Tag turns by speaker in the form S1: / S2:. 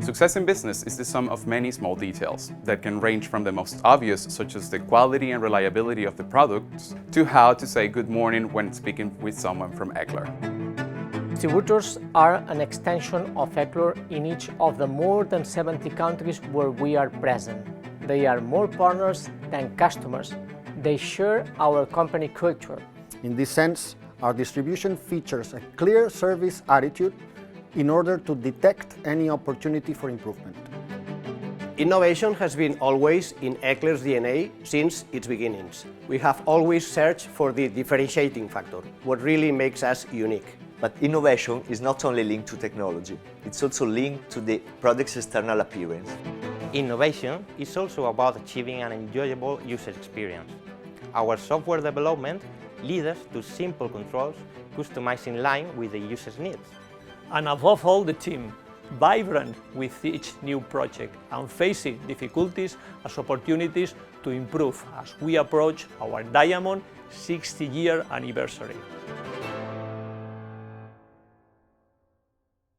S1: Success in business is the sum of many small details that can range from the most obvious, such as the quality and reliability of the products, to how to say good morning when speaking with someone from Ecler.
S2: Distributors are an extension of Ecler in each of the more than 70 countries where we are present. They are more partners than customers. They share our company culture.
S3: In this sense, our distribution features a clear service attitude in order to detect any opportunity for improvement.
S4: Innovation has been always in Ecler's DNA since its beginnings. We have always searched for the differentiating factor, what really makes us unique.
S5: But innovation is not only linked to technology, it's also linked to the product's external appearance.
S6: Innovation is also about achieving an enjoyable user experience. Our software development leads us to simple controls customized in line with the user's needs.
S7: And above all, the team, vibrant with each new project and facing difficulties as opportunities to improve as we approach our Diamond 60-year anniversary.